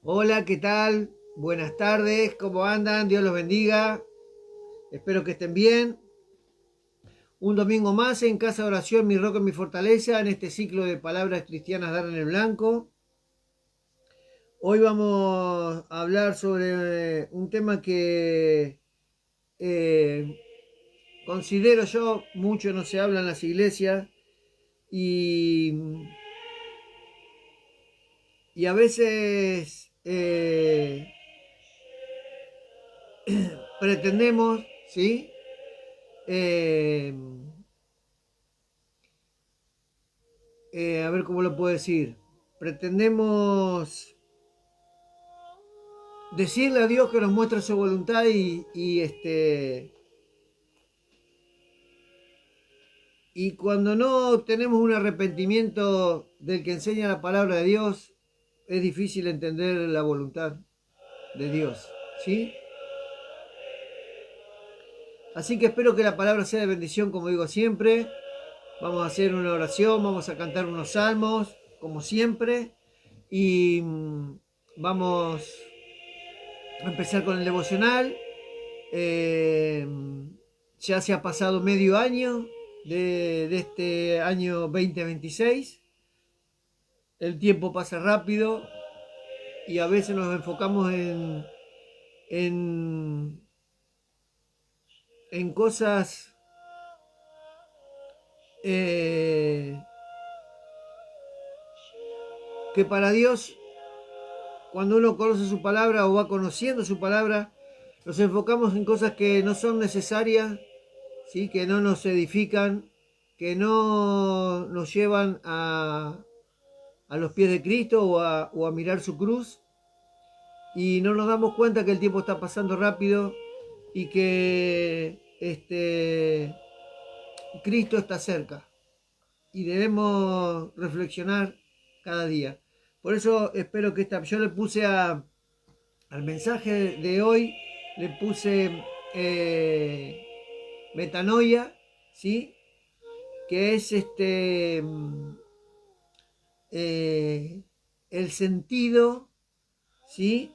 Hola, ¿qué tal? Buenas tardes, ¿cómo andan? Dios los bendiga. Espero que estén bien. Un domingo más en Casa de Oración, mi roca y mi fortaleza, en este ciclo de palabras cristianas dar en el blanco. Hoy vamos a hablar sobre un tema que eh, considero yo mucho no se habla en las iglesias y, y a veces pretendemos, ¿sí? Eh, a ver cómo lo puedo decir. Pretendemos decirle a Dios que nos muestra su voluntad y cuando no tenemos un arrepentimiento del que enseña la palabra de Dios, es difícil entender la voluntad de Dios, ¿sí? Así que espero que la palabra sea de bendición, como digo siempre. Vamos a hacer una oración, vamos a cantar unos salmos, como siempre, y vamos a empezar con el devocional. Eh, ya se ha pasado medio año de este año 2026. El tiempo pasa rápido y a veces nos enfocamos en, en cosas eh, que para Dios, cuando uno conoce su palabra o va conociendo su palabra, nos enfocamos en cosas que no son necesarias, ¿sí? Que no nos edifican, que no nos llevan a los pies de Cristo o a mirar su cruz y no nos damos cuenta que el tiempo está pasando rápido y que Cristo está cerca y debemos reflexionar cada día. Por eso espero que yo le puse al mensaje de hoy, le puse eh, metanoia, ¿sí? Que es eh, el sentido, ¿sí?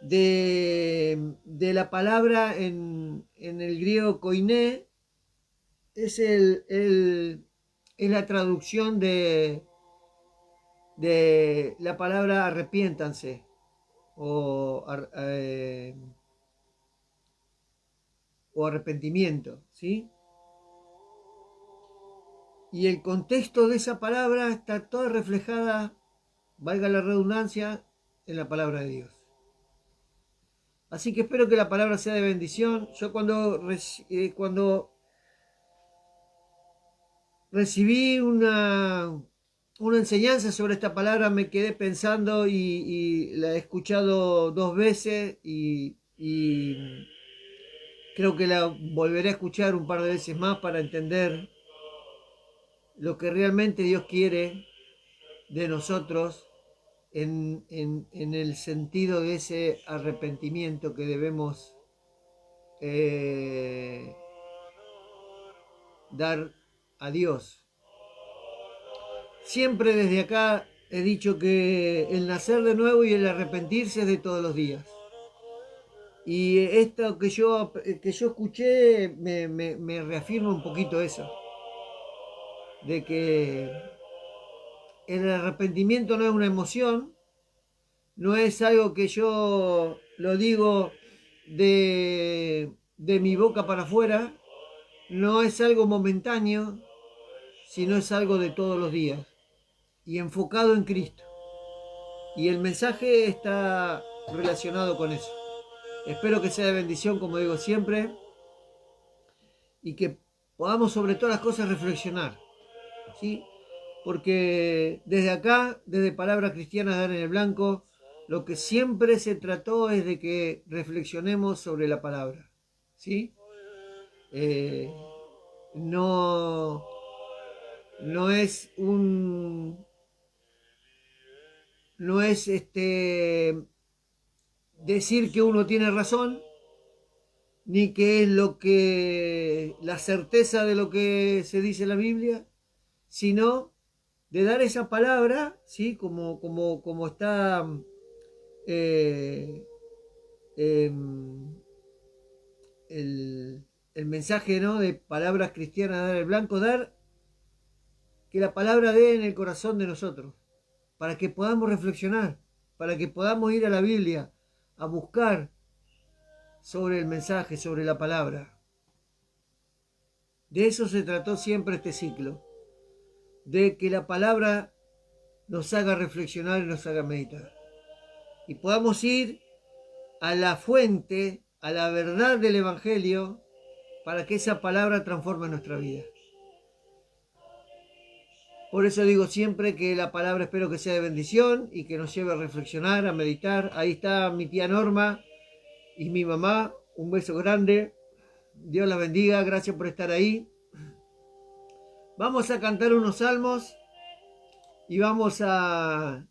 De la palabra en el griego koiné, es, es la traducción de la palabra arrepiéntanse o, o arrepentimiento, ¿sí? Y el contexto de esa palabra está toda reflejada, valga la redundancia, en la palabra de Dios. Así que espero que la palabra sea de bendición. Yo cuando recibí una enseñanza sobre esta palabra, me quedé pensando y la he escuchado dos veces y creo que la volveré a escuchar un par de veces más para entender lo que realmente Dios quiere de nosotros en el sentido de ese arrepentimiento que debemos eh, dar a Dios. Siempre desde acá he dicho que el nacer de nuevo y el arrepentirse es de todos los días. Y esto que yo escuché me reafirma un poquito eso, de que el arrepentimiento no es una emoción, no es algo que yo lo digo de mi boca para afuera, no es algo momentáneo, sino es algo de todos los días y enfocado en Cristo. Y el mensaje está relacionado con eso. Espero que sea de bendición, como digo siempre, y que podamos sobre todas las cosas reflexionar, ¿sí? Porque desde acá, desde Palabras Cristianas de Dar en el Blanco, lo que siempre se trató es de que reflexionemos sobre la palabra, ¿sí? Eh, no, no es no es decir que uno tiene razón, ni que es la certeza de lo que se dice en la Biblia, sino de dar esa palabra, ¿sí? Como está eh, em, el mensaje, ¿no?, de palabras cristianas, dar el blanco, dar que la palabra dé en el corazón de nosotros, para que podamos reflexionar, para que podamos ir a la Biblia a buscar sobre el mensaje, sobre la palabra. De eso se trató siempre este ciclo, de que la palabra nos haga reflexionar y nos haga meditar. Y podamos ir a la fuente, a la verdad del Evangelio, para que esa palabra transforme nuestra vida. Por eso digo siempre que la palabra espero que sea de bendición y que nos lleve a reflexionar, a meditar. Ahí está mi tía Norma y mi mamá. Un beso grande. Dios la bendiga. Gracias por estar ahí. Vamos a cantar unos salmos y vamos a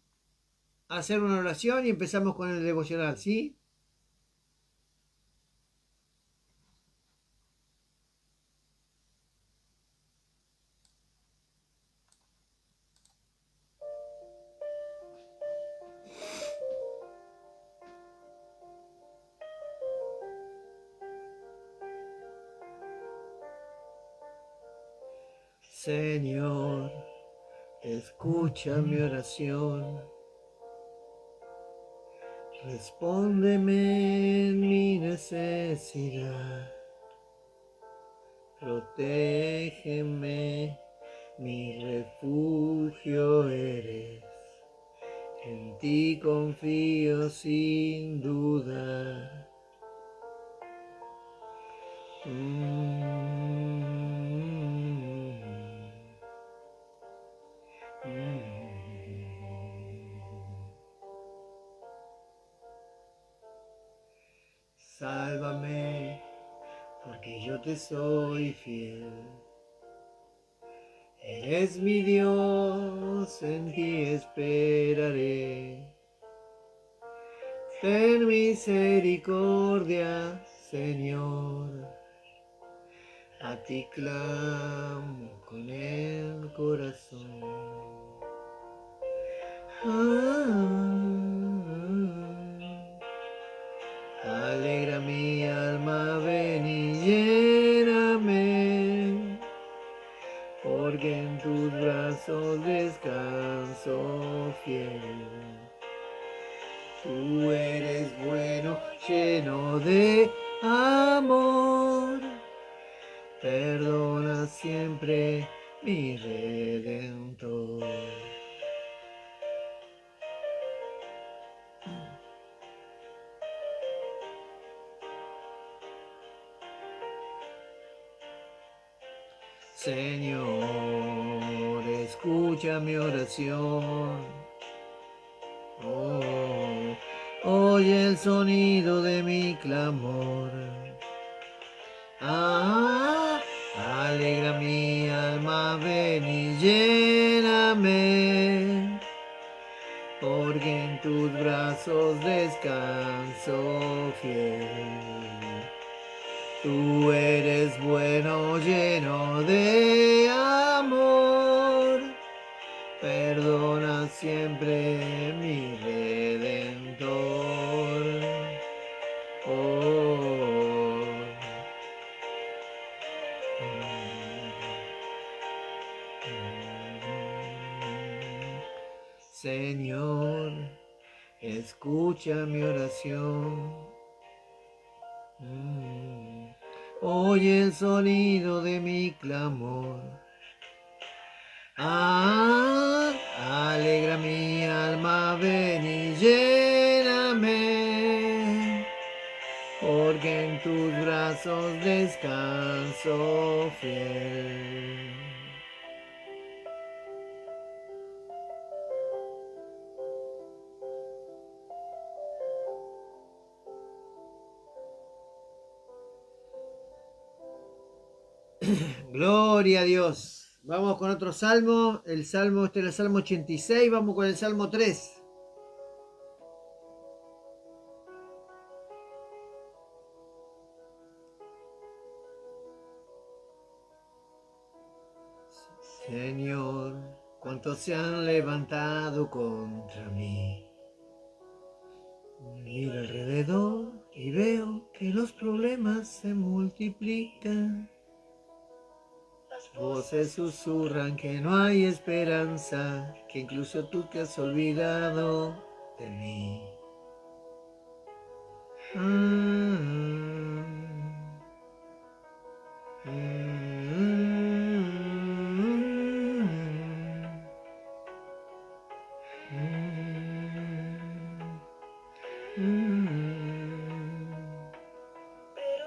hacer una oración y empezamos con el devocional, ¿sí? Señor, escucha mi oración. Respóndeme en mi necesidad. Protégeme, mi refugio eres. En ti confío sin duda. Sálvame, porque yo te soy fiel. Eres mi Dios, en ti esperaré. Ten misericordia, Señor. A ti clamo con el corazón. Alegra mi alma, ven y lléname, porque en tus brazos descanso fiel. Tú eres bueno, lleno de amor, perdona siempre mi Redentor. Señor, escucha mi oración. Oh, oye el sonido de mi clamor. Alegra mi alma, ven y lléname, porque en tus brazos descanso fiel. Tú eres bueno, lleno de amor, perdona siempre mi Redentor. Oh. Señor, escucha mi oración. Oye el sonido de mi clamor. Alegra mi alma, ven y lléname, porque en tus brazos descanso fiel. Gloria a Dios. Vamos con otro salmo. El salmo, este es el salmo 86. Vamos con el salmo 3. Señor, ¿cuántos se han levantado contra mí? Miro alrededor y veo que los problemas se multiplican. Las voces susurran que no hay esperanza, que incluso tú te has olvidado de mí.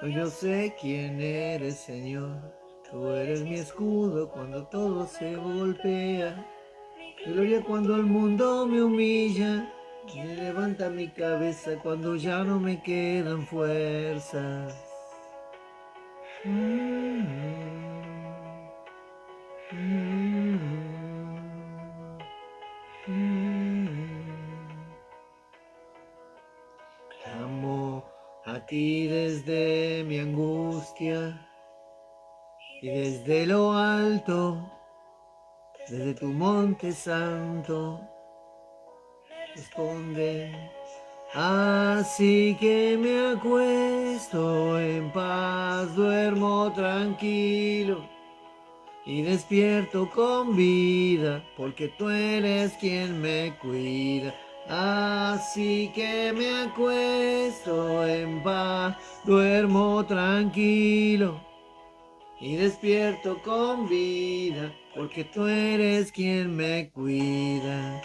Yo sé quién eres, Señor. Tú eres mi escudo cuando todo se golpea. Mi gloria cuando el mundo me humilla. Me levanta mi cabeza cuando ya no me quedan fuerzas. Clamo a ti desde mi angustia y desde lo alto, desde tu monte santo, responde. Así que me acuesto en paz, duermo tranquilo y despierto con vida, porque tú eres quien me cuida. Así que me acuesto en paz, duermo tranquilo y despierto con vida, porque tú eres quien me cuida.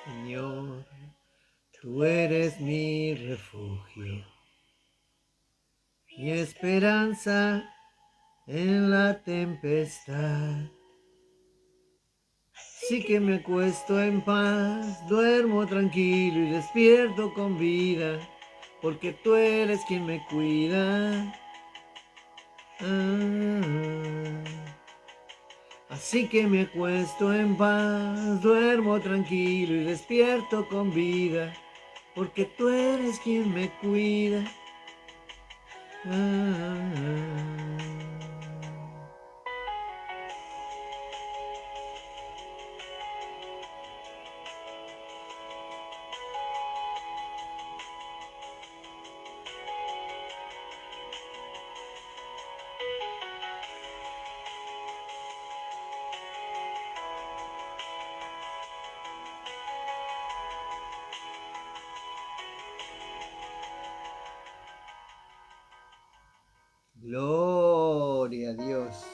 Señor, tú eres mi refugio, mi esperanza en la tempestad. Sí que me acuesto en paz, duermo tranquilo y despierto con vida, porque tú eres quien me cuida. Así que me acuesto en paz, duermo tranquilo y despierto con vida, porque tú eres quien me cuida. Gloria a Dios.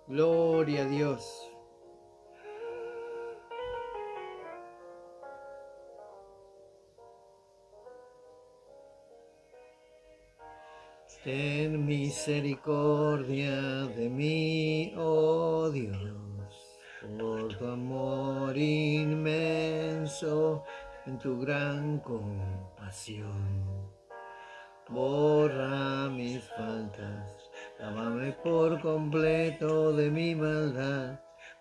Gloria a Dios. Ten misericordia de mí, oh Dios, por tu amor inmenso, en tu gran compasión. Borra mis faltas, lávame por completo de mi maldad,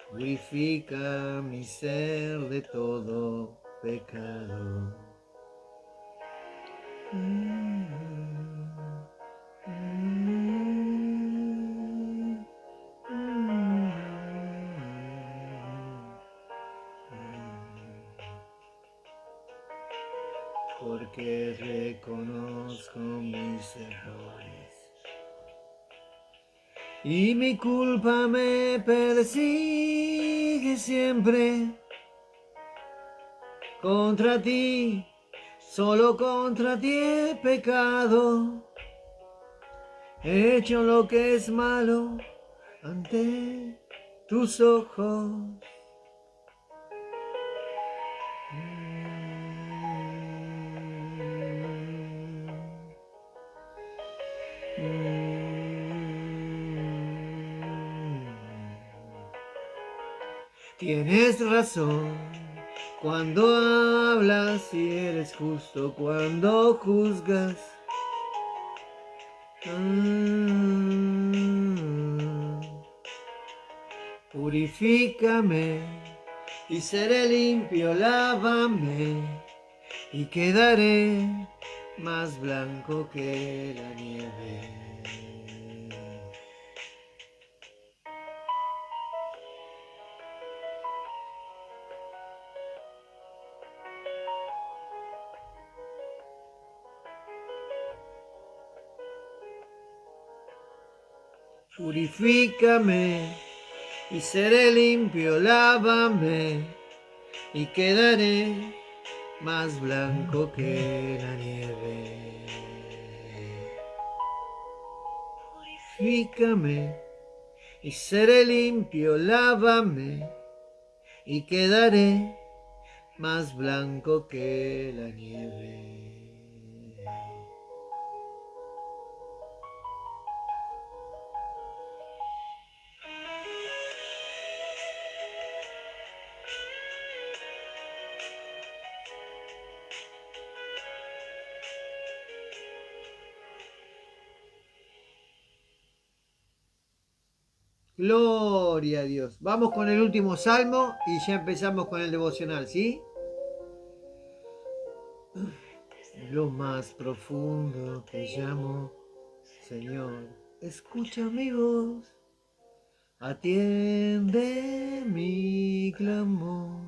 purifica mi ser de todo pecado. Porque reconozco mis errores y mi culpa me persigue siempre. Contra ti, solo contra ti he pecado, he hecho lo que es malo ante tus ojos. Tienes razón cuando hablas y eres justo cuando juzgas. Purifícame y seré limpio, lávame y quedaré más blanco que la nieve. Purifícame y seré limpio, lávame y quedaré más blanco que la nieve. Purifícame y seré limpio, lávame y quedaré más blanco que la nieve. Gloria a Dios. Vamos con el último salmo y ya empezamos con el devocional, ¿sí? Lo más profundo te llamo, Señor, escucha mi voz, atiende mi clamor.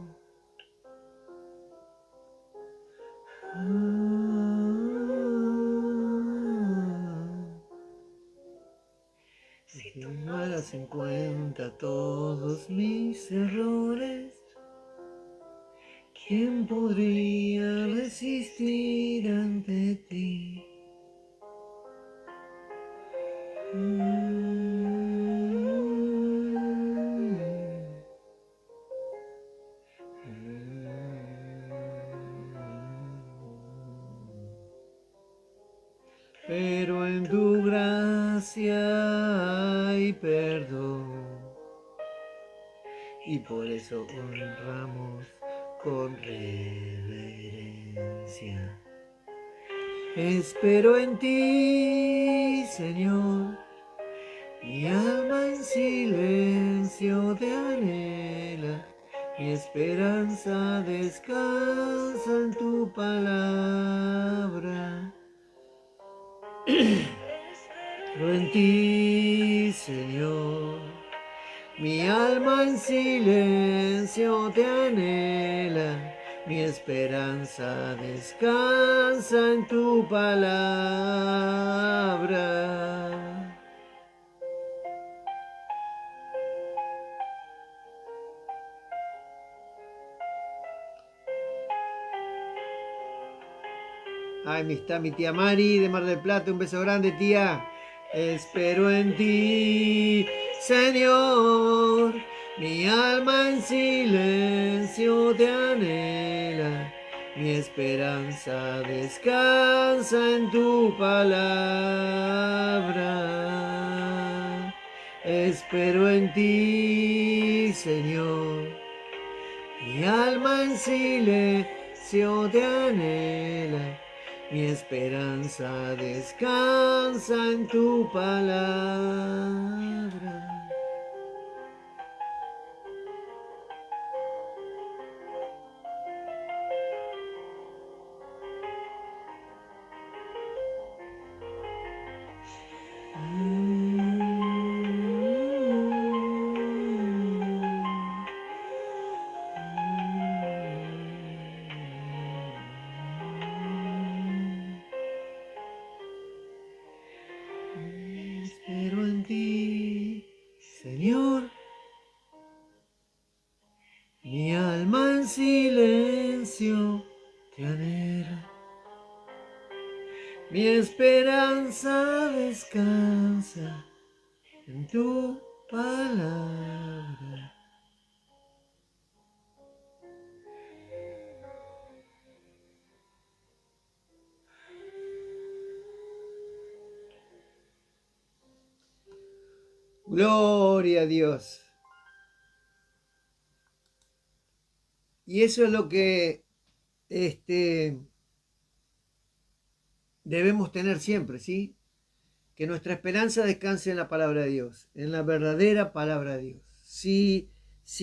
Que no hagas en cuenta todos mis errores. ¿Quién podría resistir ante ti? Pero en tu gracia hay perdón y por eso honramos con reverencia. Espero en ti, Señor, mi alma en silencio te anhela, mi esperanza descansa en tu palabra. Espero en ti, Señor, mi alma en silencio te anhela, mi esperanza descansa en tu palabra. Ahí está mi tía Mari de Mar del Plata, un beso grande, tía. Espero en ti, Señor, mi alma en silencio te anhela, mi esperanza descansa en tu palabra. Espero en ti, Señor, mi alma en silencio te anhela, mi esperanza descansa en tu palabra. Espero en ti, Señor, mi alma en silencio te anhela, mi esperanza descansa en tu palabra. Gloria a Dios. Y eso es lo que debemos tener siempre, ¿sí? Que nuestra esperanza descanse en la palabra de Dios, en la verdadera palabra de Dios. Si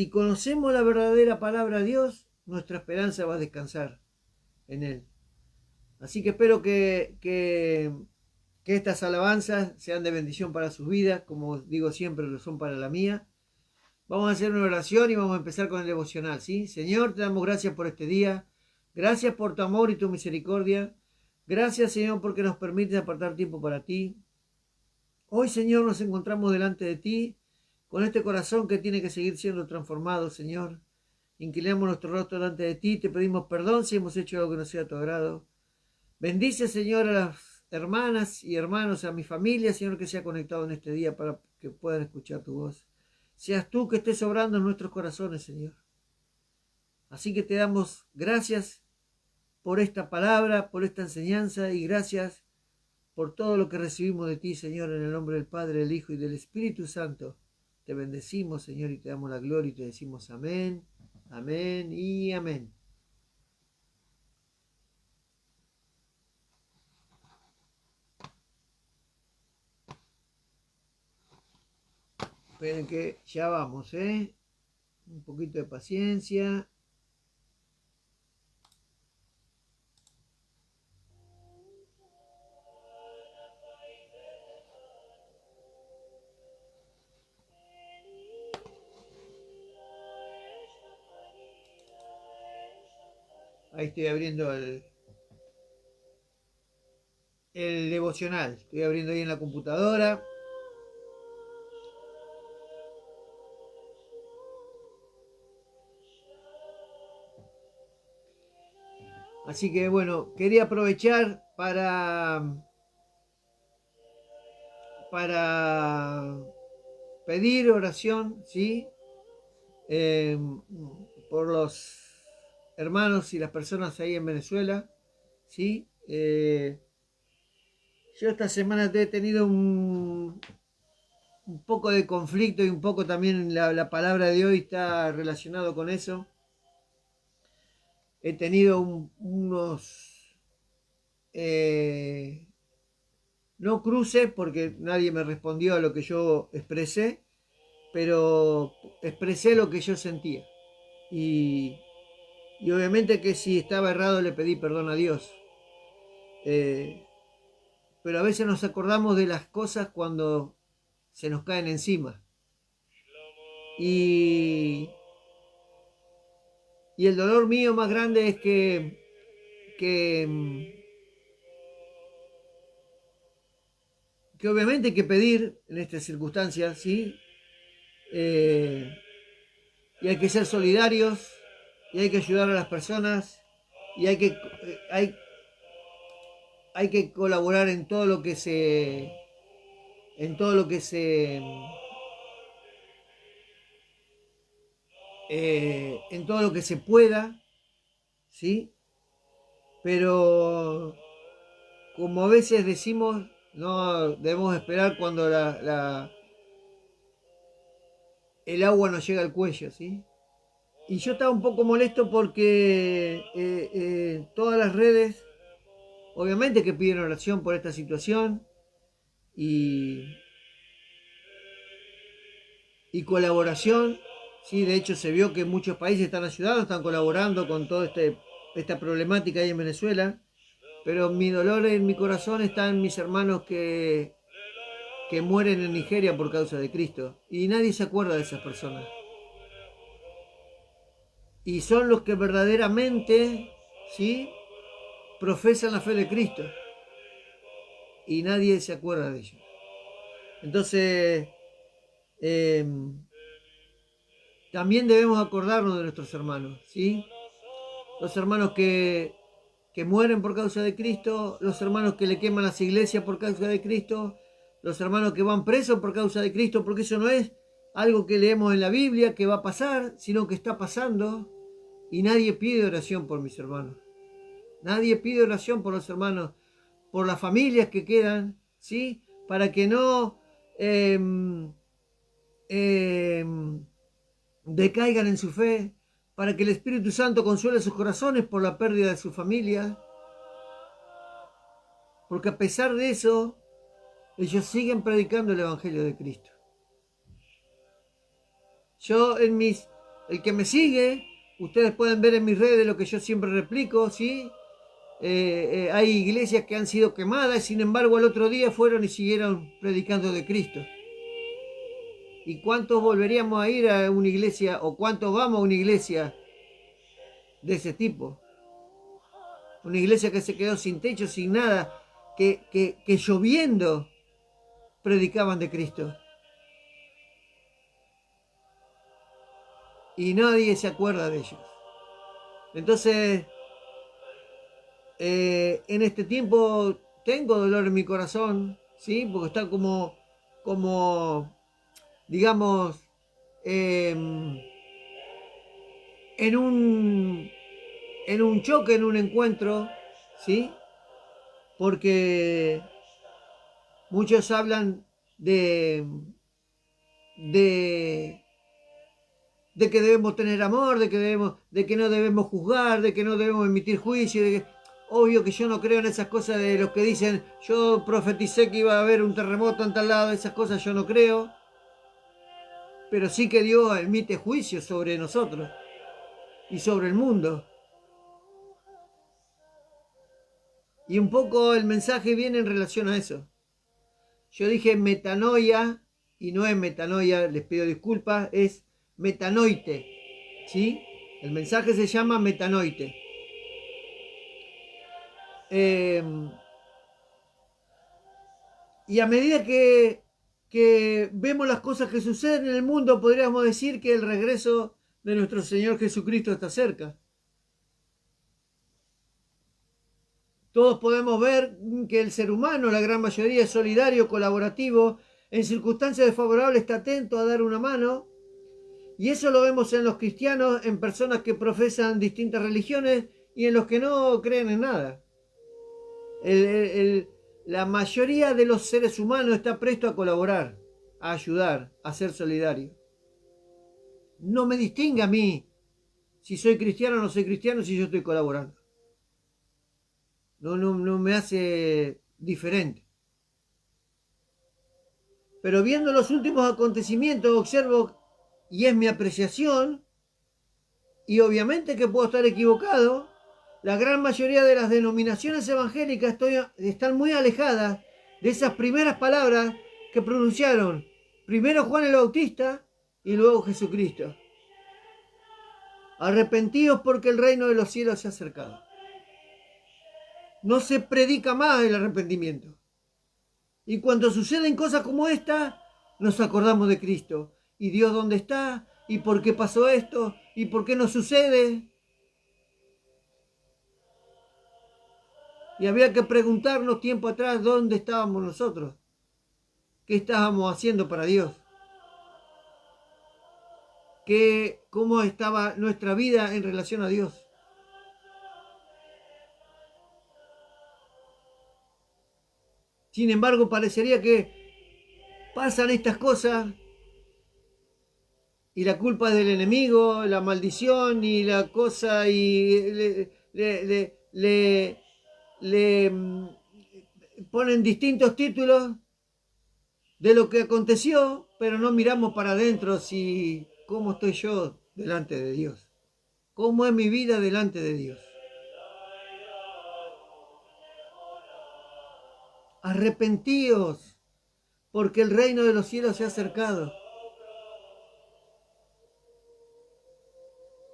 conocemos la verdadera palabra de Dios, nuestra esperanza va a descansar en Él. Así que espero que estas alabanzas sean de bendición para sus vidas, como digo siempre, lo son para la mía. Vamos a hacer una oración y vamos a empezar con el devocional, ¿sí? Señor, te damos gracias por este día. Gracias por tu amor y tu misericordia. Gracias, Señor, porque nos permites apartar tiempo para ti. Hoy, Señor, nos encontramos delante de ti con este corazón que tiene que seguir siendo transformado, Señor. Inclinamos nuestro rostro delante de ti, te pedimos perdón si hemos hecho algo que no sea a tu agrado. Bendice, Señor, a las hermanas y hermanos, a mi familia, Señor, que se ha conectado en este día para que puedan escuchar tu voz. Seas tú que estés obrando en nuestros corazones, Señor. Así que te damos gracias por esta palabra, por esta enseñanza y gracias por todo lo que recibimos de ti, Señor, en el nombre del Padre, del Hijo y del Espíritu Santo. Te bendecimos, Señor, y te damos la gloria y te decimos amén, amén y amén. Esperen que ya vamos, ¿eh? Un poquito de paciencia. Ahí estoy abriendo el devocional. Estoy abriendo ahí en la computadora. Así que bueno, quería aprovechar para pedir oración, ¿sí? Eh, por los hermanos y las personas ahí en Venezuela, ¿sí? Yo esta semana he tenido un poco de conflicto y un poco también la palabra de hoy está relacionado con eso. He tenido unos, no cruces porque nadie me respondió a lo que yo expresé, pero expresé lo que yo sentía. Y, y obviamente que si estaba errado le pedí perdón a Dios. Eh, pero a veces nos acordamos de las cosas cuando se nos caen encima. Y, y el dolor mío más grande es que, que obviamente hay que pedir en estas circunstancias, ¿sí? Eh, y hay que ser solidarios, y hay que ayudar a las personas, y hay que colaborar en todo lo que en todo lo que en todo lo que se pueda, ¿sí? Pero como a veces decimos, no debemos esperar cuando el agua nos llega al cuello, ¿sí? Y yo estaba un poco molesto porque todas las redes, obviamente que piden oración por esta situación y, y colaboración, ¿sí? De hecho se vio que muchos países están ayudando, están colaborando con toda esta problemática ahí en Venezuela, pero mi dolor en mi corazón está en mis hermanos que mueren en Nigeria por causa de Cristo y nadie se acuerda de esas personas. Y son los que verdaderamente, ¿sí?, profesan la fe de Cristo y nadie se acuerda de ellos. Entonces, eh, también debemos acordarnos de nuestros hermanos, ¿sí? Los hermanos que mueren por causa de Cristo, los hermanos que le queman las iglesias por causa de Cristo, los hermanos que van presos por causa de Cristo, porque eso no es algo que leemos en la Biblia que va a pasar, sino que está pasando y nadie pide oración por mis hermanos. Nadie pide oración por los hermanos, por las familias que quedan, ¿sí? Para que no eh, eh, decaigan en su fe, para que el Espíritu Santo consuele sus corazones por la pérdida de su familia, porque a pesar de eso, ellos siguen predicando el Evangelio de Cristo. Yo el que me sigue, ustedes pueden ver en mis redes lo que yo siempre replico, ¿sí? hay iglesias que han sido quemadas, sin embargo, al otro día fueron y siguieron predicando de Cristo. ¿Y cuántos volveríamos a ir a una iglesia o cuántos vamos a una iglesia de ese tipo? Una iglesia que se quedó sin techo, sin nada, que lloviendo predicaban de Cristo. Y nadie se acuerda de ellos. Entonces, en este tiempo tengo dolor en mi corazón, ¿sí? Porque está digamos, eh, en un choque, en un encuentro, ¿sí? Porque muchos hablan de, de, de que debemos tener amor, de que no debemos juzgar, de que no debemos emitir juicio, obvio que yo no creo en esas cosas de los que dicen, yo profeticé que iba a haber un terremoto en tal lado, esas cosas yo no creo, pero sí que Dios emite juicio sobre nosotros y sobre el mundo. Y un poco el mensaje viene en relación a eso. Yo dije metanoia, y no es metanoia, les pido disculpas, es metanoite, ¿sí? El mensaje se llama metanoite. Y a medida que vemos las cosas que suceden en el mundo, podríamos decir que el regreso de nuestro Señor Jesucristo está cerca. Todos podemos ver que el ser humano, la gran mayoría, es solidario, colaborativo, en circunstancias desfavorables está atento a dar una mano. Y eso lo vemos en los cristianos, en personas que profesan distintas religiones y en los que no creen en nada. La mayoría de los seres humanos está presto a colaborar, a ayudar, a ser solidario. No me distingue a mí si soy cristiano o no soy cristiano si yo estoy colaborando. No me hace diferente. Pero viendo los últimos acontecimientos observo, y es mi apreciación, y obviamente que puedo estar equivocado, la gran mayoría de las denominaciones evangélicas están muy alejadas de esas primeras palabras que pronunciaron primero Juan el Bautista y luego Jesucristo. Arrepentíos porque el reino de los cielos se ha acercado. No se predica más el arrepentimiento. Y cuando suceden cosas como esta, nos acordamos de Cristo. ¿Y Dios dónde está? ¿Y por qué pasó esto? ¿Y por qué no sucede? Y había que preguntarnos tiempo atrás dónde estábamos nosotros. ¿Qué estábamos haciendo para Dios? ¿Cómo estaba nuestra vida en relación a Dios? Sin embargo, parecería que pasan estas cosas y la culpa es del enemigo, la maldición y la cosa y le ponen distintos títulos de lo que aconteció, pero no miramos para adentro si cómo estoy yo delante de Dios, cómo es mi vida delante de Dios. Arrepentíos, porque el reino de los cielos se ha acercado.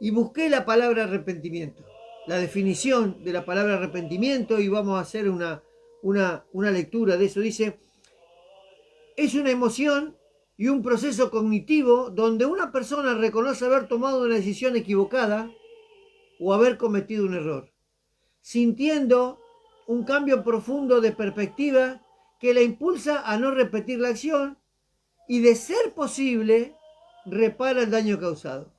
Y busqué la palabra arrepentimiento, la definición de la palabra arrepentimiento, y vamos a hacer una lectura de eso. Dice, es una emoción y un proceso cognitivo donde una persona reconoce haber tomado una decisión equivocada o haber cometido un error, sintiendo un cambio profundo de perspectiva que le impulsa a no repetir la acción y, de ser posible, repara el daño causado.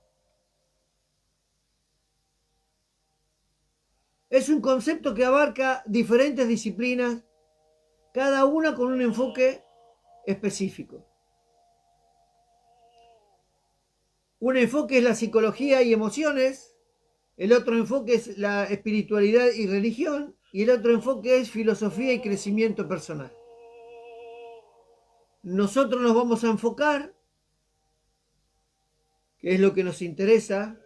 Es un concepto que abarca diferentes disciplinas, cada una con un enfoque específico. Un enfoque es la psicología y emociones, el otro enfoque es la espiritualidad y religión, y el otro enfoque es filosofía y crecimiento personal. Nosotros nos vamos a enfocar, que es lo que nos interesa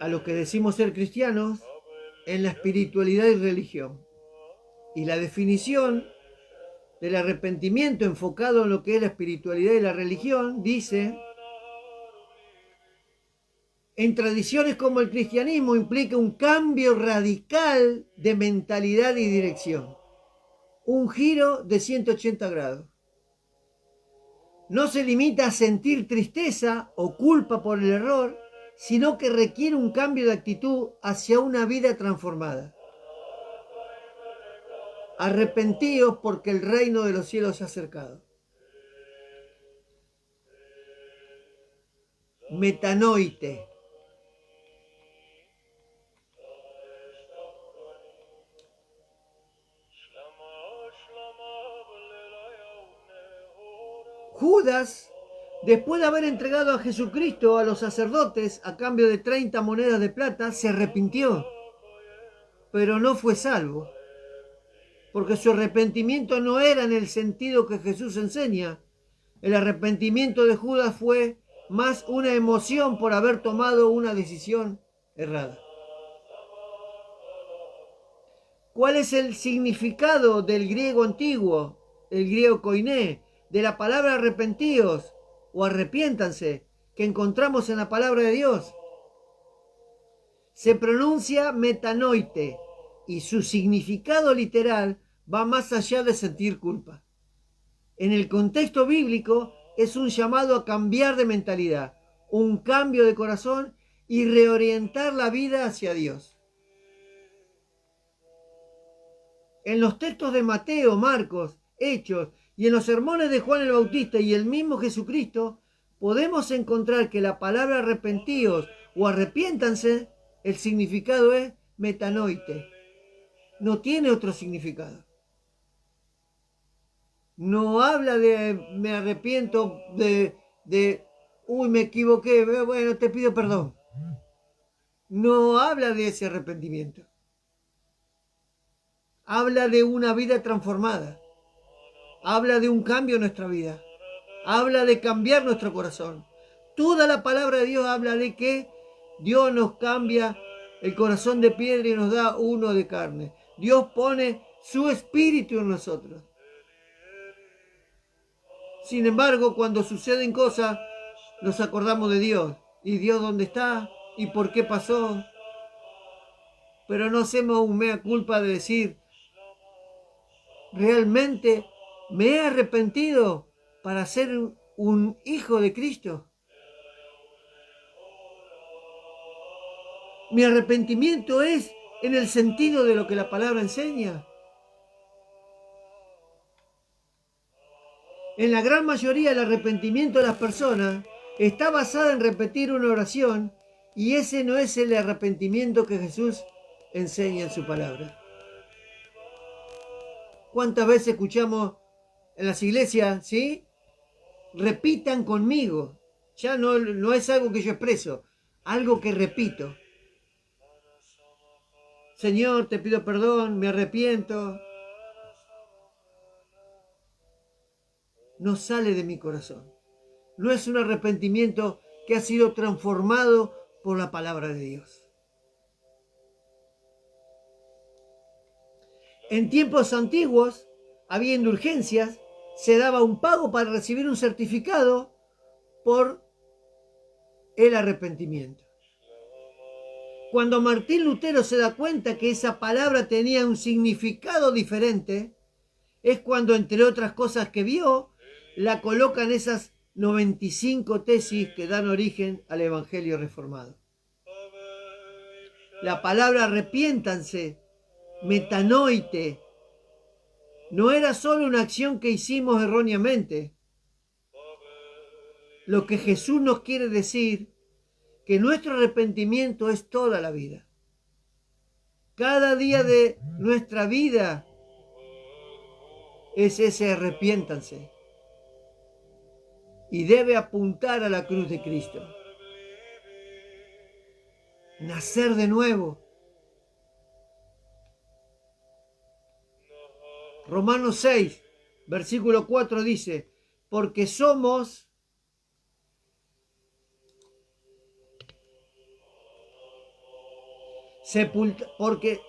a los que decimos ser cristianos, en la espiritualidad y religión. Y la definición del arrepentimiento enfocado en lo que es la espiritualidad y la religión dice: en tradiciones como el cristianismo implica un cambio radical de mentalidad y dirección, un giro de 180 grados. No se limita a sentir tristeza o culpa por el error, sino que requiere un cambio de actitud hacia una vida transformada. Arrepentíos porque el reino de los cielos se ha acercado. Metanoite. Judas, después de haber entregado a Jesucristo a los sacerdotes a cambio de 30 monedas de plata, se arrepintió, pero no fue salvo, porque su arrepentimiento no era en el sentido que Jesús enseña. El arrepentimiento de Judas fue más una emoción por haber tomado una decisión errada. ¿Cuál es el significado del griego antiguo, el griego koiné, de la palabra arrepentíos o arrepiéntanse que encontramos en la palabra de Dios? Se pronuncia metanoite y su significado literal va más allá de sentir culpa. En el contexto bíblico es un llamado a cambiar de mentalidad, un cambio de corazón y reorientar la vida hacia Dios. En los textos de Mateo, Marcos, Hechos y en los sermones de Juan el Bautista y el mismo Jesucristo, podemos encontrar que la palabra arrepentíos o arrepiéntanse, el significado es metanoite. No tiene otro significado. No habla de me arrepiento uy, me equivoqué, bueno, te pido perdón. No habla de ese arrepentimiento. Habla de una vida transformada. Habla de un cambio en nuestra vida. Habla de cambiar nuestro corazón. Toda la palabra de Dios habla de que Dios nos cambia el corazón de piedra y nos da uno de carne. Dios pone su espíritu en nosotros. Sin embargo, cuando suceden cosas, nos acordamos de Dios. ¿Y Dios dónde está? ¿Y por qué pasó? Pero no hacemos un mea culpa de decir: ¿realmente me he arrepentido para ser un hijo de Cristo? Mi arrepentimiento es en el sentido de lo que la palabra enseña. En la gran mayoría el arrepentimiento de las personas está basado en repetir una oración, y ese no es el arrepentimiento que Jesús enseña en su palabra. ¿Cuántas veces escuchamos en las iglesias, sí? Repitan conmigo. Ya no es algo que yo expreso, algo que repito. Señor, te pido perdón, me arrepiento. No sale de mi corazón. No es un arrepentimiento que ha sido transformado por la palabra de Dios. En tiempos antiguos había indulgencias, se daba un pago para recibir un certificado por el arrepentimiento. Cuando Martín Lutero se da cuenta que esa palabra tenía un significado diferente, es cuando, entre otras cosas que vio, la coloca en esas 95 tesis que dan origen al Evangelio reformado. La palabra arrepiéntanse, metanoite, no era solo una acción que hicimos erróneamente. Lo que Jesús nos quiere decir, que nuestro arrepentimiento es toda la vida. Cada día de nuestra vida es ese arrepiéntanse. Y debe apuntar a la cruz de Cristo. Nacer de nuevo. Romanos 6, versículo 4 dice: porque somos porque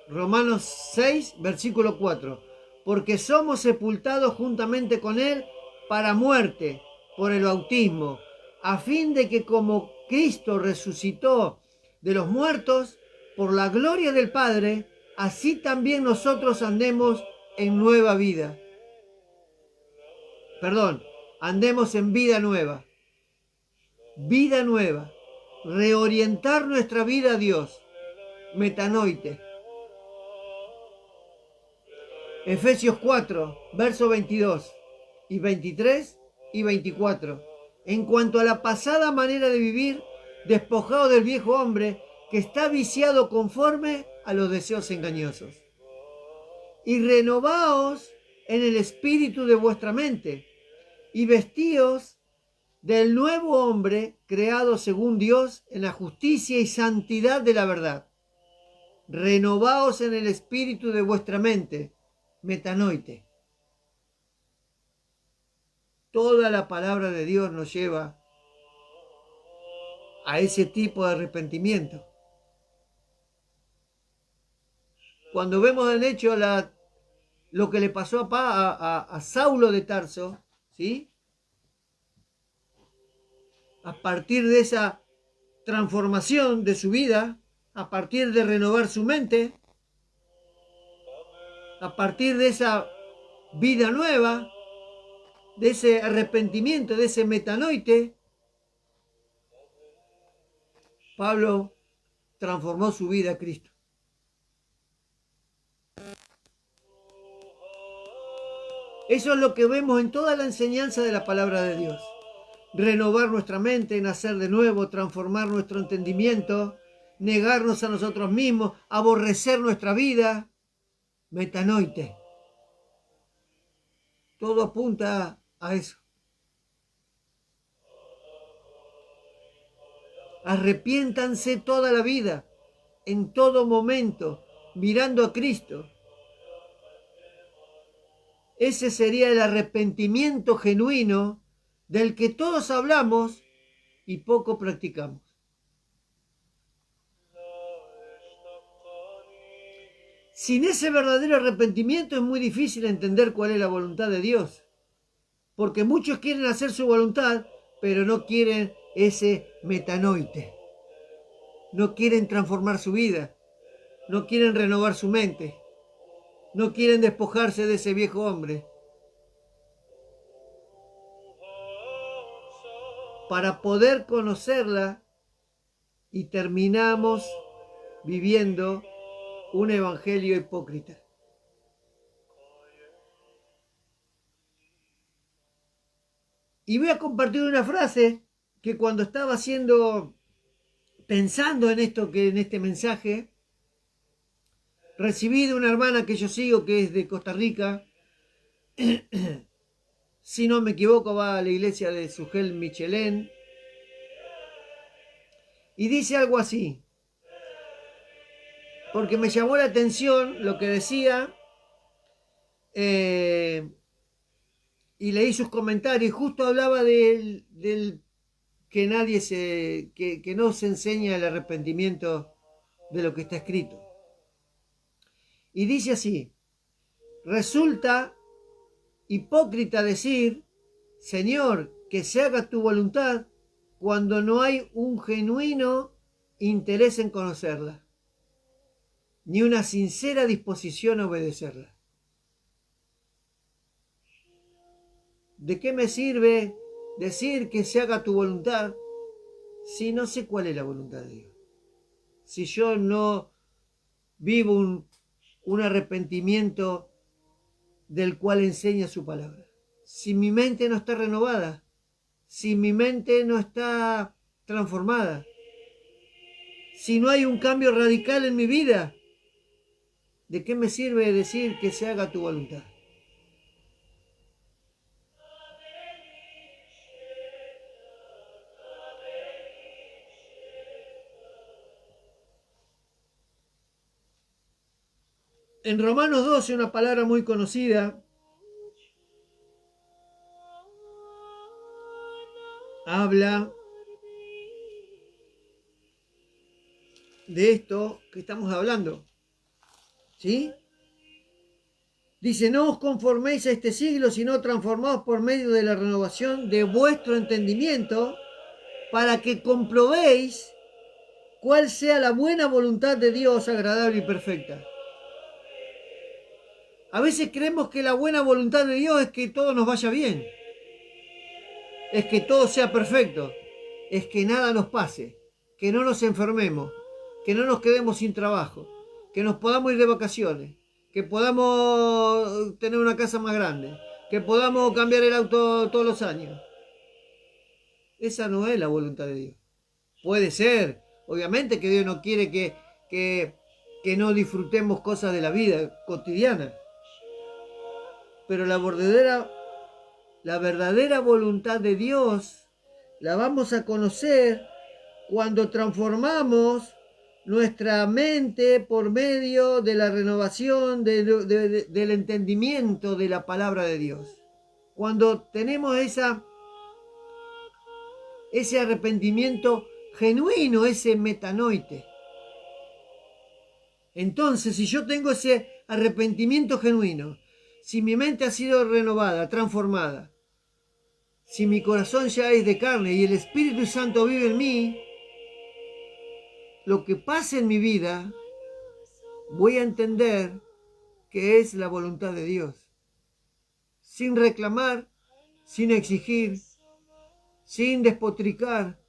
Romanos 6, versículo 4, porque somos sepultados juntamente con Él para muerte por el bautismo, a fin de que como Cristo resucitó de los muertos por la gloria del Padre, así también nosotros andemos en nueva vida. Perdón, andemos en vida nueva. Vida nueva. Reorientar nuestra vida a Dios. Metanoite. Efesios 4, versos 22 y 23 y 24. En cuanto a la pasada manera de vivir, despojado del viejo hombre que está viciado conforme a los deseos engañosos. Y renovaos en el espíritu de vuestra mente, y vestíos del nuevo hombre creado según Dios en la justicia y santidad de la verdad. Renovaos en el espíritu de vuestra mente. Metanoite. Toda la palabra de Dios nos lleva a ese tipo de arrepentimiento. Cuando vemos en hecho lo que le pasó a Saulo de Tarso, ¿sí? A partir de esa transformación de su vida, a partir de renovar su mente, a partir de esa vida nueva, de ese arrepentimiento, de ese metanoite, Pablo transformó su vida a Cristo. Eso es lo que vemos en toda la enseñanza de la palabra de Dios. Renovar nuestra mente, nacer de nuevo, transformar nuestro entendimiento, negarnos a nosotros mismos, aborrecer nuestra vida. Metanoite. Todo apunta a eso. Arrepiéntanse toda la vida, en todo momento, mirando a Cristo. Ese sería el arrepentimiento genuino del que todos hablamos y poco practicamos. Sin ese verdadero arrepentimiento es muy difícil entender cuál es la voluntad de Dios. Porque muchos quieren hacer su voluntad, pero no quieren ese metanoite. No quieren transformar su vida. No quieren renovar su mente. No quieren despojarse de ese viejo hombre. Para poder conocerla, y terminamos viviendo un evangelio hipócrita. Y voy a compartir una frase que cuando estaba pensando en este mensaje, recibí de una hermana que yo sigo, que es de Costa Rica. Si no me equivoco, va a la iglesia de Sugel Michelén. Y dice algo así, porque me llamó la atención lo que decía, y leí sus comentarios, y justo hablaba del que que no se enseña el arrepentimiento de lo que está escrito. Y dice así: resulta hipócrita decir, Señor, que se haga tu voluntad, cuando no hay un genuino interés en conocerla, ni una sincera disposición a obedecerla. ¿De qué me sirve decir que se haga tu voluntad si no sé cuál es la voluntad de Dios? Si yo no vivo un arrepentimiento del cual enseña su palabra. Si mi mente no está renovada, si mi mente no está transformada, si no hay un cambio radical en mi vida, ¿de qué me sirve decir que se haga tu voluntad? En Romanos 12, una palabra muy conocida, habla de esto que estamos hablando. ¿Sí? Dice, no os conforméis a este siglo, sino transformaos por medio de la renovación de vuestro entendimiento, para que comprobéis cuál sea la buena voluntad de Dios, agradable y perfecta. A veces creemos que la buena voluntad de Dios es que todo nos vaya bien, es que todo sea perfecto, es que nada nos pase, que no nos enfermemos, que no nos quedemos sin trabajo, que nos podamos ir de vacaciones, que podamos tener una casa más grande, que podamos cambiar el auto todos los años. Esa no es la voluntad de Dios. Puede ser, obviamente que Dios no quiere que, que no disfrutemos cosas de la vida cotidiana, pero la verdadera voluntad de Dios la vamos a conocer cuando transformamos nuestra mente por medio de la renovación del entendimiento de la palabra de Dios. Cuando tenemos ese arrepentimiento genuino, ese metanoite. Entonces, si yo tengo ese arrepentimiento genuino, si mi mente ha sido renovada, transformada, si mi corazón ya es de carne y el Espíritu Santo vive en mí, lo que pase en mi vida, voy a entender que es la voluntad de Dios. Sin reclamar, sin exigir, sin despotricar,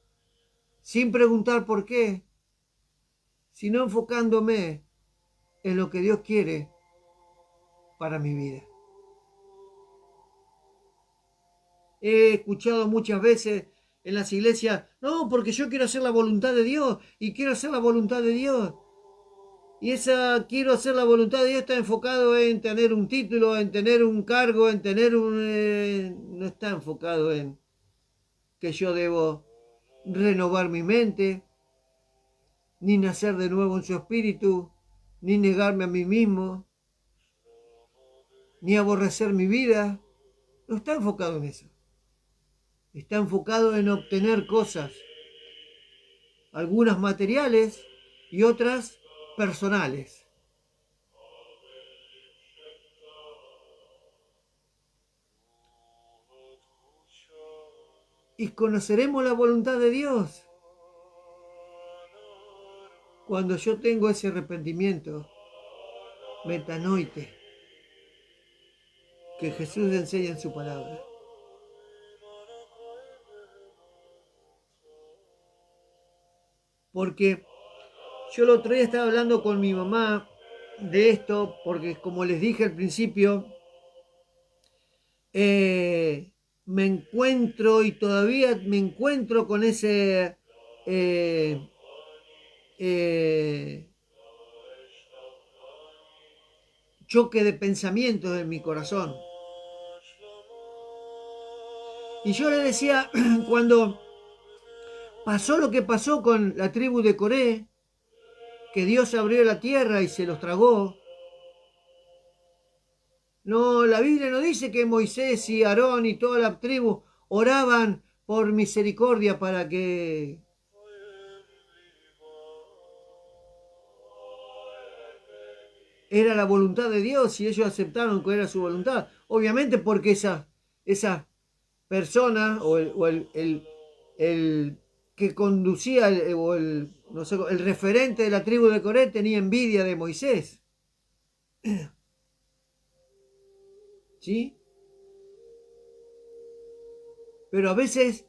sin preguntar por qué, sino enfocándome en lo que Dios quiere para mi vida. He escuchado muchas veces en las iglesias, no, porque yo quiero hacer la voluntad de Dios y quiero hacer la voluntad de Dios. Y esa quiero hacer la voluntad de Dios está enfocado en tener un título, en tener un cargo, en tener un... no está enfocado en que yo debo renovar mi mente, ni nacer de nuevo en su espíritu, ni negarme a mí mismo, ni aborrecer mi vida. No está enfocado en eso. Está enfocado en obtener cosas, algunas materiales y otras personales. Y conoceremos la voluntad de Dios cuando yo tengo ese arrepentimiento, metanoite, que Jesús enseña en su palabra. Porque yo el otro día estaba hablando con mi mamá de esto, porque como les dije al principio, me encuentro y todavía me encuentro con ese eh, eh, choque de pensamientos en mi corazón. Y yo le decía, cuando pasó lo que pasó con la tribu de Coré, que Dios abrió la tierra y se los tragó, no, la Biblia no dice que Moisés y Aarón y toda la tribu oraban por misericordia para que era la voluntad de Dios y ellos aceptaron que era su voluntad. Obviamente porque esa persona el que conducía no sé, el referente de la tribu de Coré tenía envidia de Moisés. ¿Sí? Pero a veces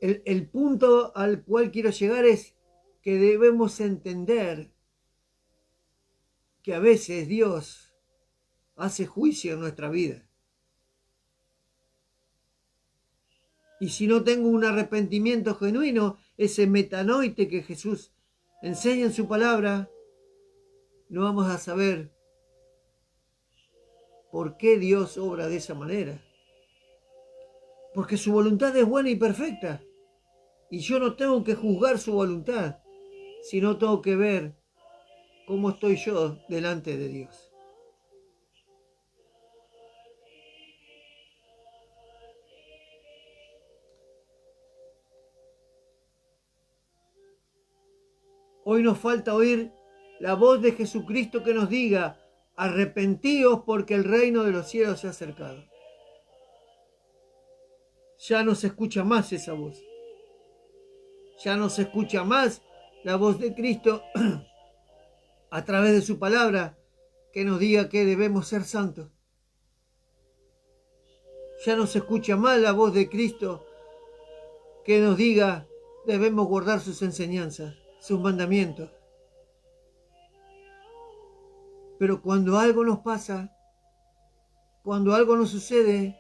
el punto al cual quiero llegar es que debemos entender que a veces Dios hace juicio en nuestra vida. Y si no tengo un arrepentimiento genuino, ese metanoite que Jesús enseña en su palabra, no vamos a saber por qué Dios obra de esa manera. Porque su voluntad es buena y perfecta. Y yo no tengo que juzgar su voluntad, sino tengo que ver cómo estoy yo delante de Dios. Hoy nos falta oír la voz de Jesucristo que nos diga: arrepentíos porque el reino de los cielos se ha acercado. Ya no se escucha más esa voz. Ya no se escucha más la voz de Cristo a través de su palabra que nos diga que debemos ser santos. Ya no se escucha más la voz de Cristo que nos diga debemos guardar sus enseñanzas, sus mandamientos. Pero cuando algo nos pasa, cuando algo nos sucede,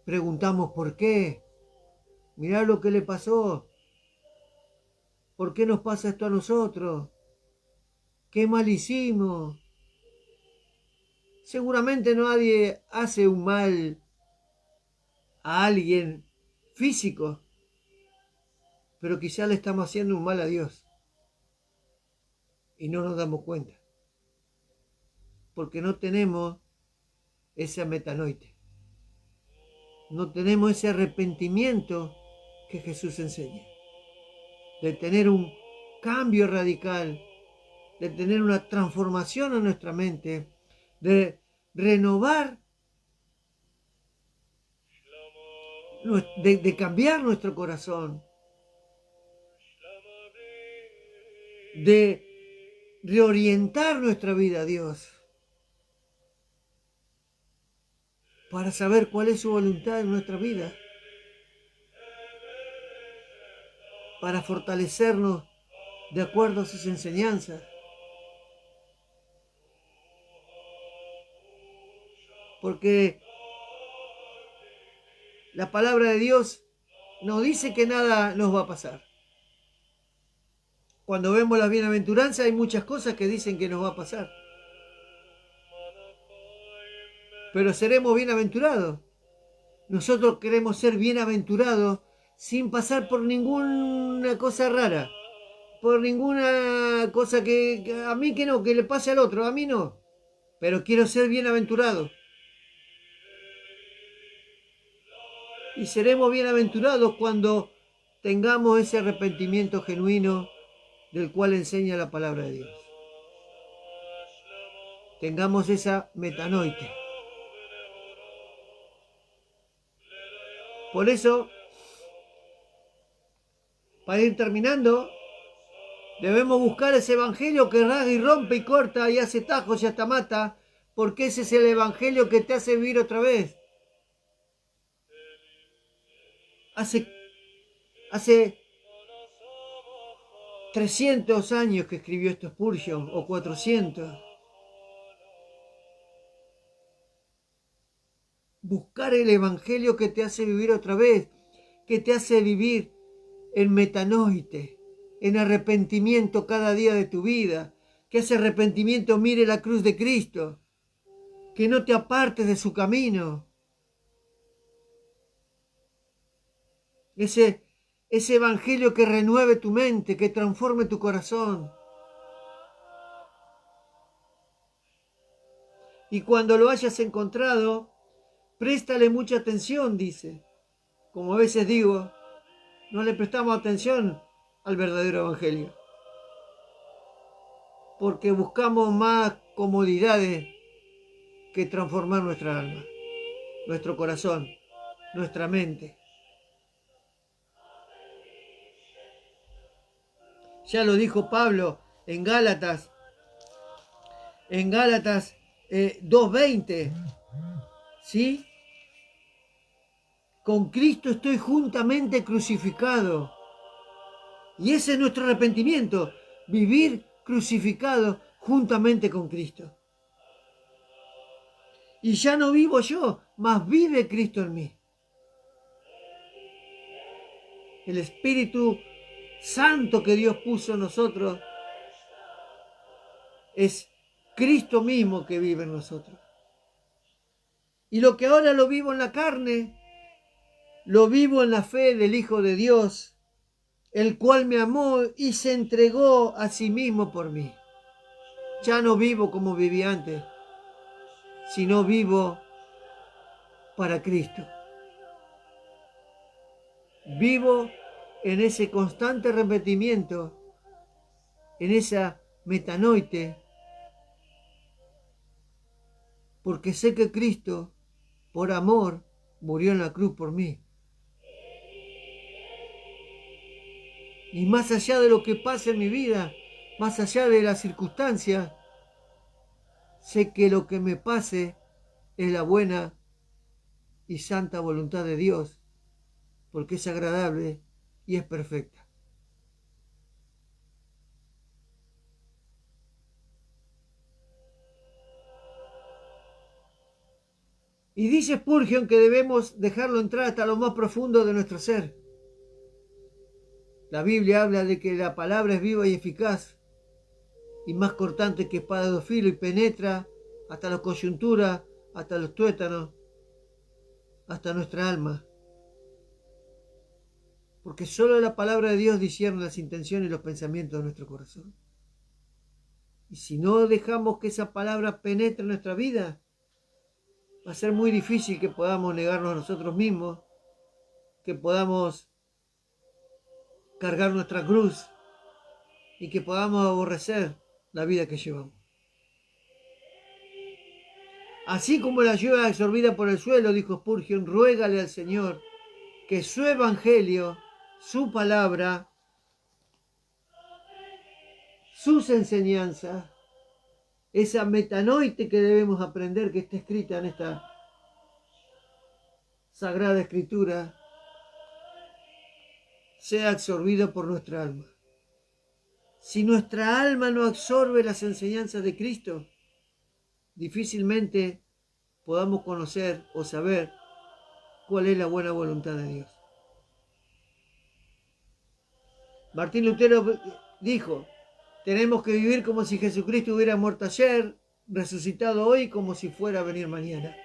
preguntamos por qué. Mirá lo que le pasó. ¿Por qué nos pasa esto a nosotros? ¿Qué mal hicimos? Seguramente nadie hace un mal a alguien físico, pero quizá le estamos haciendo un mal a Dios y no nos damos cuenta, porque no tenemos esa metanoite, no tenemos ese arrepentimiento que Jesús enseña, de tener un cambio radical, de tener una transformación en nuestra mente, de renovar, de cambiar nuestro corazón, de reorientar nuestra vida a Dios, para saber cuál es su voluntad en nuestra vida, para fortalecernos de acuerdo a sus enseñanzas. Porque la palabra de Dios nos dice que nada nos va a pasar. Cuando vemos las bienaventuranzas hay muchas cosas que dicen que nos va a pasar. Pero seremos bienaventurados. Nosotros queremos ser bienaventurados sin pasar por ninguna cosa rara, por ninguna cosa que a mí que no, que le pase al otro, a mí no. Pero quiero ser bienaventurado. Y seremos bienaventurados cuando tengamos ese arrepentimiento genuino del cual enseña la palabra de Dios. Tengamos esa metanoite. Por eso, para ir terminando, debemos buscar ese evangelio que rasga y rompe y corta y hace tajos y hasta mata, porque ese es el evangelio que te hace vivir otra vez. Hace 300 años que escribió esto Spurgeon, o 400. Buscar el evangelio que te hace vivir otra vez, que te hace vivir en metanoite, en arrepentimiento cada día de tu vida, que ese arrepentimiento mire la cruz de Cristo, que no te apartes de su camino. Ese evangelio que renueve tu mente, que transforme tu corazón. Y cuando lo hayas encontrado, préstale mucha atención, dice. Como a veces digo, no le prestamos atención al verdadero evangelio, porque buscamos más comodidades que transformar nuestra alma, nuestro corazón, nuestra mente. Ya lo dijo Pablo en Gálatas 2:20, ¿sí? Con Cristo estoy juntamente crucificado. Y ese es nuestro arrepentimiento, vivir crucificado juntamente con Cristo. Y ya no vivo yo, mas vive Cristo en mí. El Espíritu Santo que Dios puso en nosotros es Cristo mismo que vive en nosotros. Y lo que ahora lo vivo en la carne, lo vivo en la fe del Hijo de Dios, el cual me amó y se entregó a sí mismo por mí. Ya no vivo como vivía antes, sino vivo para Cristo. Vivo en ese constante arrepentimiento, en esa metanoite, porque sé que Cristo, por amor, murió en la cruz por mí. Y más allá de lo que pase en mi vida, más allá de las circunstancias, sé que lo que me pase es la buena y santa voluntad de Dios, porque es agradable y es perfecta. Y dice Spurgeon que debemos dejarlo entrar hasta lo más profundo de nuestro ser. La Biblia habla de que la palabra es viva y eficaz, y más cortante que espada de dos filos, y penetra hasta la coyuntura, hasta los tuétanos, hasta nuestra alma. Porque solo la palabra de Dios discierne las intenciones y los pensamientos de nuestro corazón. Y si no dejamos que esa palabra penetre en nuestra vida, va a ser muy difícil que podamos negarnos a nosotros mismos, que podamos cargar nuestra cruz y que podamos aborrecer la vida que llevamos. Así como la lluvia absorbida por el suelo, dijo Spurgeon, ruégale al Señor que su evangelio, su palabra, sus enseñanzas, esa metanoite que debemos aprender que está escrita en esta Sagrada Escritura, sea absorbida por nuestra alma. Si nuestra alma no absorbe las enseñanzas de Cristo, difícilmente podamos conocer o saber cuál es la buena voluntad de Dios. Martín Lutero dijo, tenemos que vivir como si Jesucristo hubiera muerto ayer, resucitado hoy, como si fuera a venir mañana.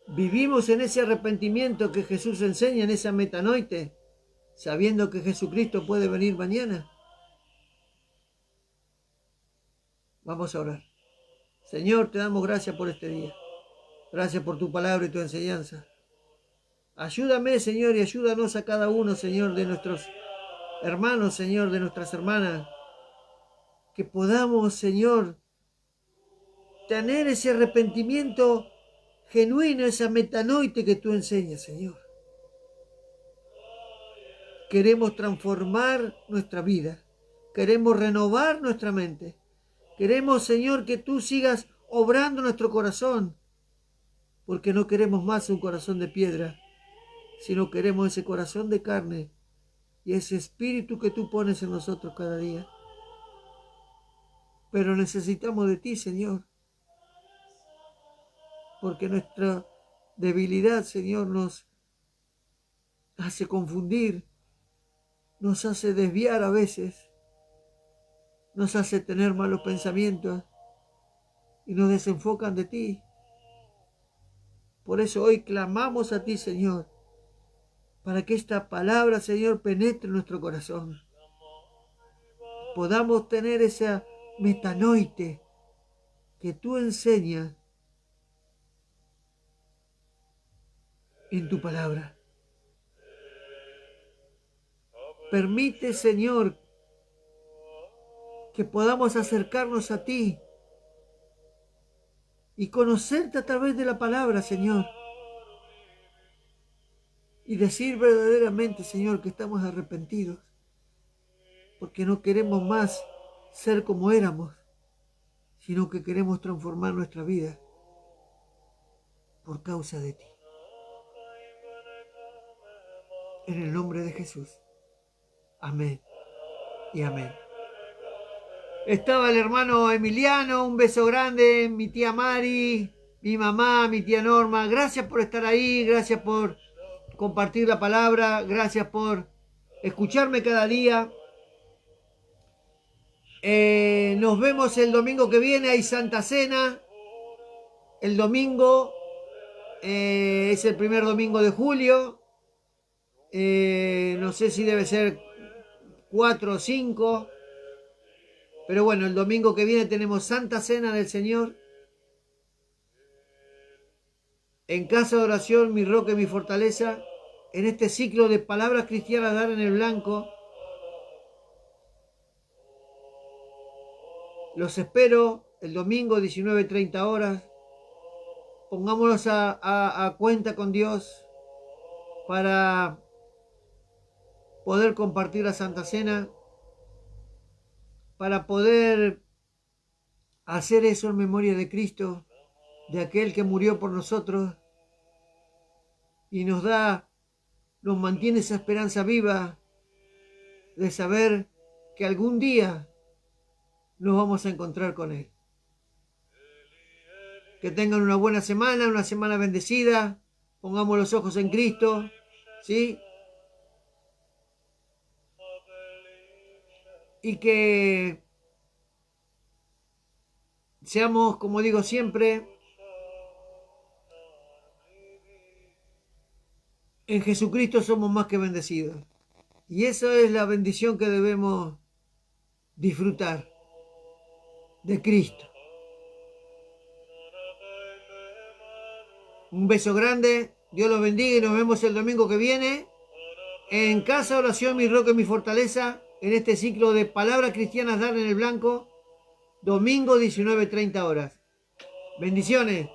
Vivimos en ese arrepentimiento que Jesús enseña, en esa metanoite, sabiendo que Jesucristo puede venir mañana. Vamos a orar. Señor, te damos gracias por este día. Gracias por tu palabra y tu enseñanza. Ayúdame, Señor, y ayúdanos a cada uno, Señor, de nuestros hermanos, Señor, de nuestras hermanas, que podamos, Señor, tener ese arrepentimiento genuino, esa metanoite que tú enseñas, Señor. Queremos transformar nuestra vida. Queremos renovar nuestra mente. Queremos, Señor, que tú sigas obrando nuestro corazón, porque no queremos más un corazón de piedra, sino queremos ese corazón de carne y ese espíritu que tú pones en nosotros cada día. Pero necesitamos de ti, Señor, porque nuestra debilidad, Señor, nos hace confundir, nos hace desviar a veces, nos hace tener malos pensamientos y nos desenfocan de ti. Por eso hoy clamamos a ti, Señor, para que esta palabra, Señor, penetre en nuestro corazón. Podamos tener esa metanoite que tú enseñas en tu palabra. Permite, Señor, que podamos acercarnos a ti y conocerte a través de la palabra, Señor. Y decir verdaderamente, Señor, que estamos arrepentidos, porque no queremos más ser como éramos, sino que queremos transformar nuestra vida por causa de ti. En el nombre de Jesús. Amén y amén. Estaba el hermano Emiliano, un beso grande, mi tía Mari, mi mamá, mi tía Norma. Gracias por estar ahí, gracias por compartir la palabra, gracias por escucharme cada día. Nos vemos el domingo que viene, hay Santa Cena. El domingo es el primer domingo de julio. No sé si debe ser 4 o 5. Pero bueno, el domingo que viene tenemos Santa Cena del Señor. en casa de oración, mi roca y mi fortaleza, en este ciclo de palabras cristianas dar en el blanco. Los espero el domingo 19:30 horas. Pongámonos a cuenta con Dios para poder compartir la Santa Cena, para poder hacer eso en memoria de Cristo, de aquel que murió por nosotros y nos mantiene esa esperanza viva de saber que algún día nos vamos a encontrar con Él. Que tengan una buena semana, una semana bendecida. Pongamos los ojos en Cristo, ¿sí? Y que seamos, como digo siempre, en Jesucristo somos más que bendecidos. Y esa es la bendición que debemos disfrutar de Cristo. Un beso grande, Dios los bendiga y nos vemos el domingo que viene en Casa Oración, mi roca y mi fortaleza, en este ciclo de palabras cristianas dar en el blanco, domingo 19:30 horas. Bendiciones.